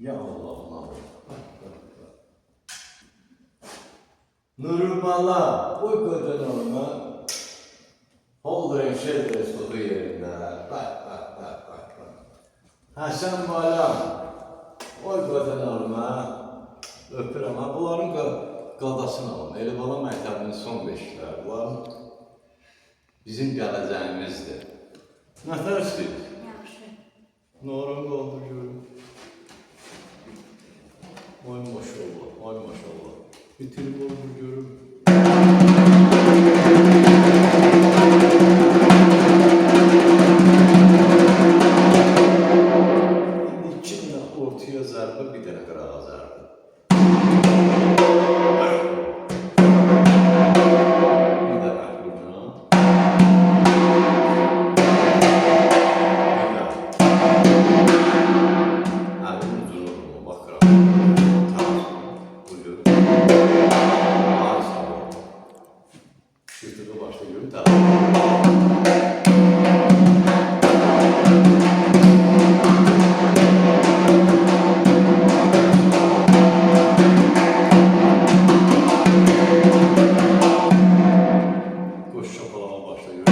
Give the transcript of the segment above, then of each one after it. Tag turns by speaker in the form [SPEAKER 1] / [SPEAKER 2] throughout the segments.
[SPEAKER 1] Ya Allah Allah. Nurmala, koy kocan olma. Holdren şedres tutu yerinde. Bak. Hasan Balam, koy kocan olma. Öpürəm. Bunların qadasını alın. Elə bala məktəbinin son beşikləri. Bunların bizim gələcəyimizdir. Nə tərsiz?
[SPEAKER 2] Yaxşı.
[SPEAKER 1] Noran qaldı görüm. Ay maşallah. Bitirib oldu görüm. İndi 2 dənə ortaya zərbə, bir dənə qırağa zərbə. Bir dənə buradan. Əlim uzunluğuna baxıram. Tamam. Buyur. Şırtığı başda görüm. Tamam. Koş şapalama başla görüm.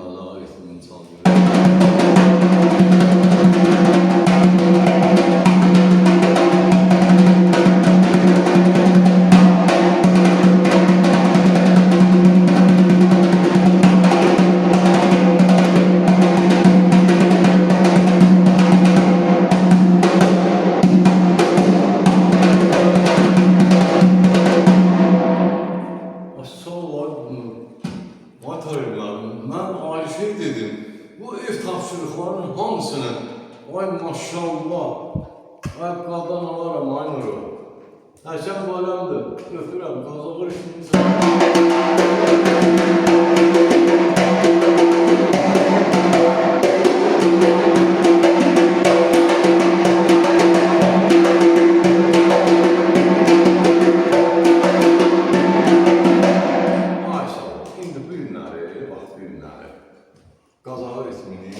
[SPEAKER 1] Allah'a ismini çalıyor. Sol bunu. Mataylarım, ben Ayşe dedim. Bu ev tapşırıklarının hamısını, ay maşallah, ay qadan alaram ay nuru. Həsən balamdır, öpürəm, qazağır işiniz. Maşallah, indi bu günləri, bax bu günləri. Qazağır ismini.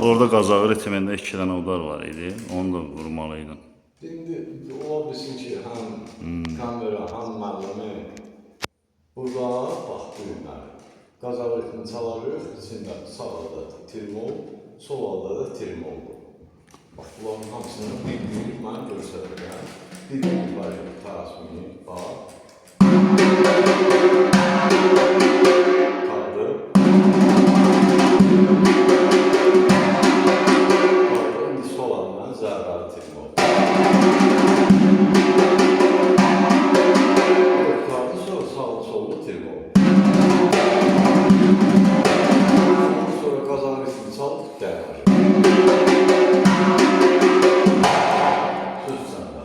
[SPEAKER 3] Orada Qazağı ritmində 2 dənə udar var idi. Onu da vurmalıydın.
[SPEAKER 1] İndi ola bilsin ki, həm kamera, həm müəllimi. Burada bax bu günləri. Qazağır ismini çalarıq, içində sağda trimol, sol alda da trimoldur. Bax bunların hamısını bir mən göstərirəm. Bir var tarasmini, bax. Qaldı. İndi sol aldan zərbəli trimol. Qaldı sonra sağlı sollu trimol. Sonra qazağır ismini çalıb gəlir. Söz səndə.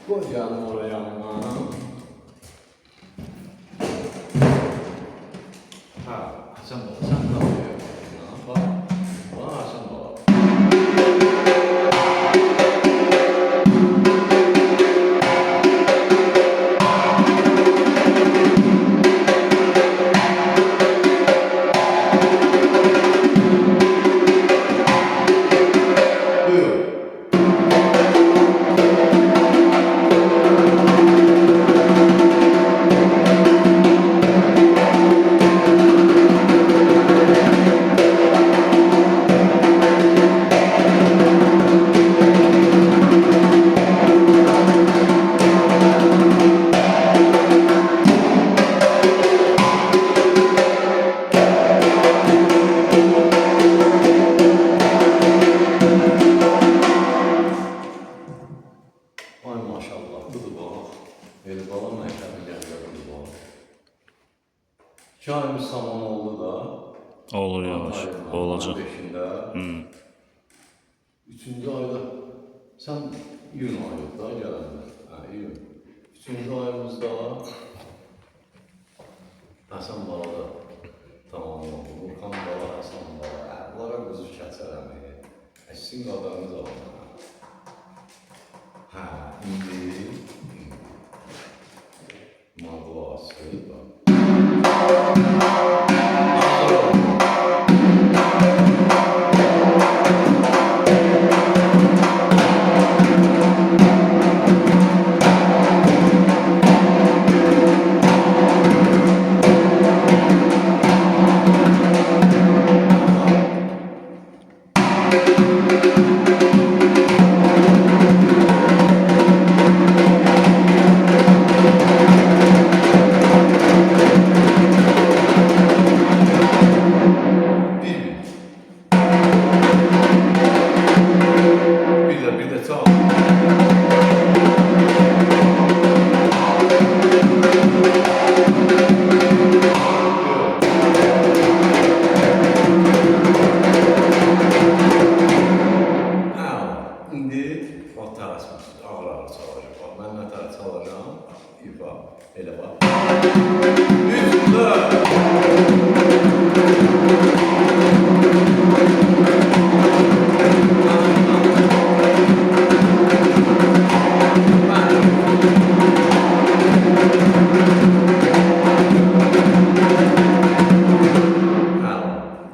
[SPEAKER 1] Koy canım oraya yanına. Ha, Hasan Baba, sen kalıyor. Bak, bak Hasan Baba. Buyur. Ay maşallah, budur bak. El bala məktəbi gəliyoruz bak. Çayımız saman oldu da.
[SPEAKER 3] Olur yavaş. Olacak.
[SPEAKER 1] 5'inde. Üçüncü ayda, sen iyun ayı da gələndə. Ha, iyun. Üçüncü ayımızda Hasan Bala da tamam oldu. Burkan Bala, Hasan Bala. Bunlara quzu kəsərəm. Sizin qadarınız alın. Ha, indi mağlası da. Bir de çal. İndi o tarasımız ağır çalacaq. Bax, mən nə tərə çalacağım? İfa, elə bax. 3, 4.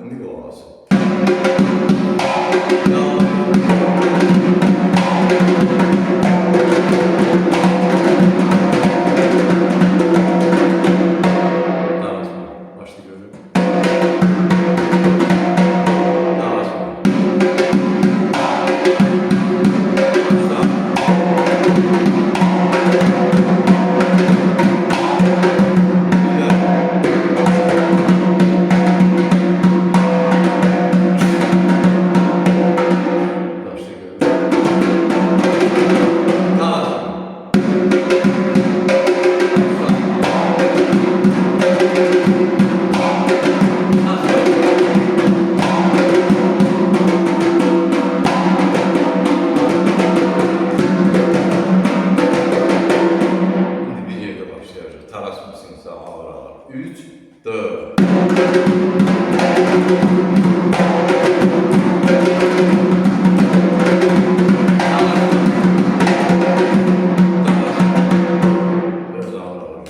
[SPEAKER 1] İndi olası. Başlı görüyorum. Bir yerde başlayacak. Taras mısınsa ağır ağır. 3, 4. Biraz ağır ağır.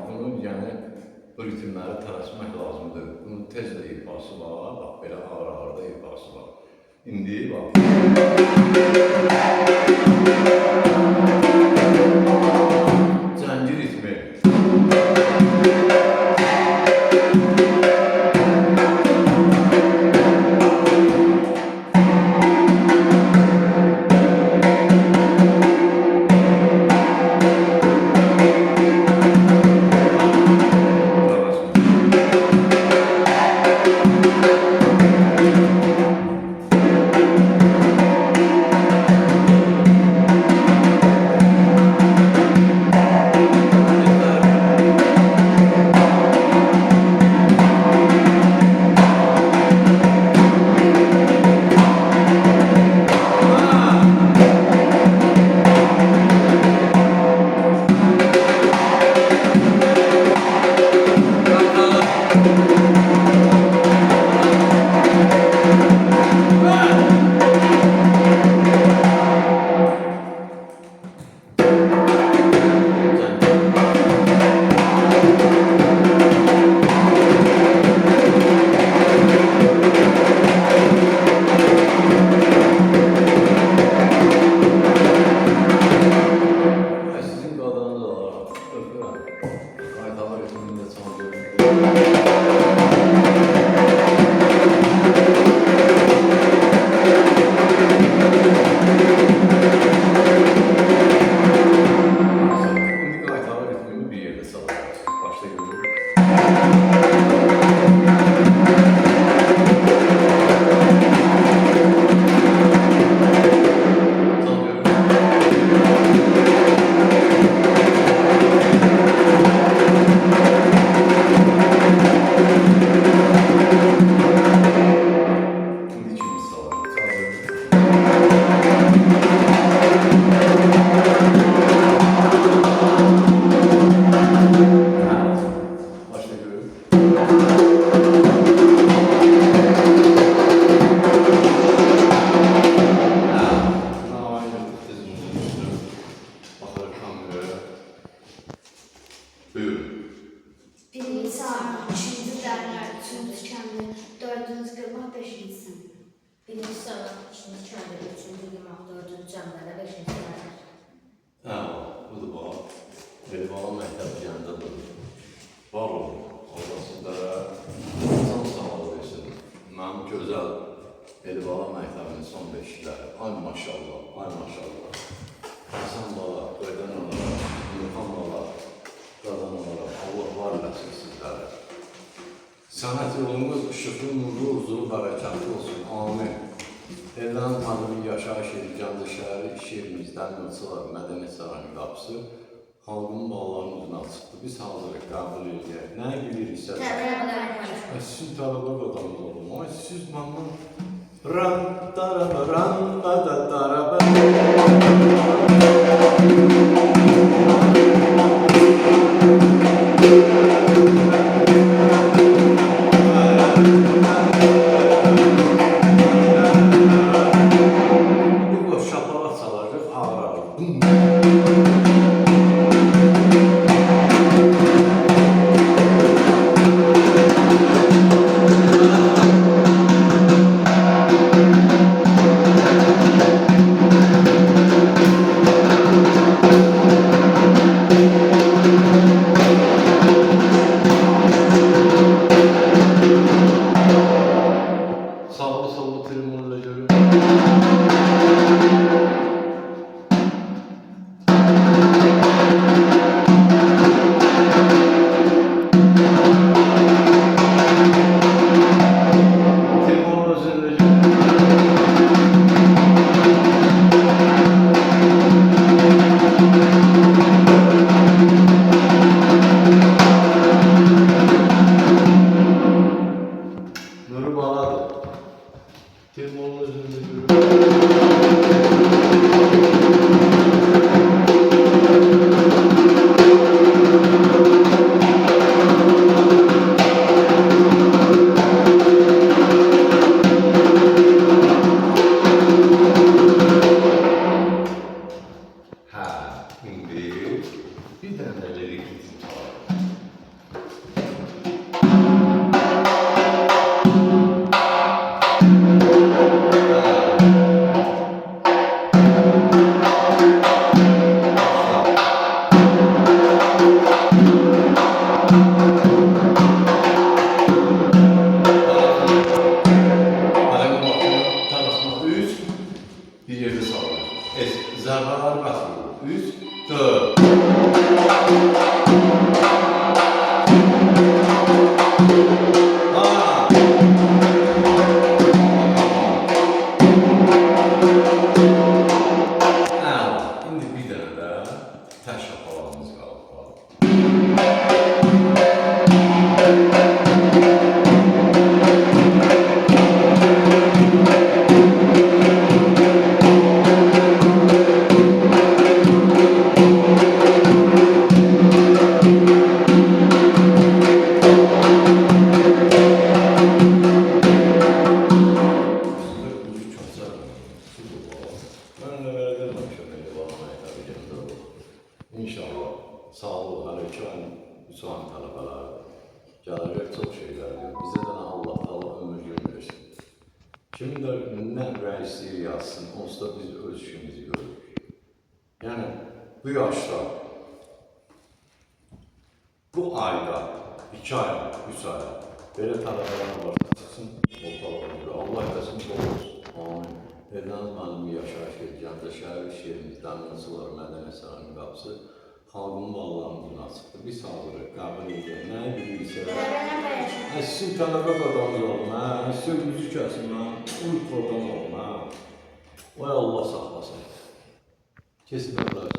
[SPEAKER 1] Bunun yəni bu ritimləri tələsmək lazımdır. Bunun tez də ifası var, bax belə ağır-ağır da ifası var. İndi bax. Cəngi ritmi.
[SPEAKER 2] ikinci kəndə, üçüncü yumaq, dördüncü cəmlədə, beşinci sənədə.
[SPEAKER 1] Hə, budur bax. Belə bala məktəb yanında durur. Var olun, Allah'ın can sağlığı versin. Mənim gözəl Eli bala məktəbinin son beşikləri. Ay maşallah, ay maşallah. Həsən bala, Qaydan olaraq, İlham olaraq, Qadan olaraq, Allah var eləsin sizlərə. Sənət yolunuz ışıqlı, nurlu, huzurlu, bərəkətli olsun. Amin. Evlənin tanrının yaşayış yeri, Gəncə şəhəri, iş yerimizdən Nurçular, Mədəniyyət Sarayının qapısı, xalqın bağlarının üzünə açıqdır. Biz hazırıq, qəbul edək. Nəyə biliriksə? Siz tələbə qadamız olun. Ay, siz məndən ran, daraba, ran, da, daraba. Sağlı trimonla görüyorum. Trimonla üzerinde Nuru bağladı. Trimonla üzerinde görüyorum. Ha, şimdi bir denemeleri gitsin. Bir yerde sağlıyor. Zərbələr basılır. 3, 4. İndi bir dənə də təş şapalarımız qalıb. İnşallah sağlığı hər iki ayın, 3 ayın tələbələri gələcək çox şeylər diyor. Bizə də Allah ömür versin. Kimin də nə rəisliyi yazsın, onsuz da biz öz işimizi görürük. Yəni bu yaşda, bu ayda, 2 ay, 3 ay belə tələbələr varsa çıxsın, ortalığa Allah eləsin, olsun. Amin. Evləniz mənim yaşayış yeri, Gəncə şəhəri, iş yerimizdən Nurçular, Mədəniyyət Sarayının qapısı, xalqın bağlarının açıqdır. Biz hazırıq, qəbul edək. Nəyə bilirsə? Sizin tələbə qadamız olun, sizin üzü kəsin, uyut proqram olun. Vay Allah saxlasın. Kesin öyle.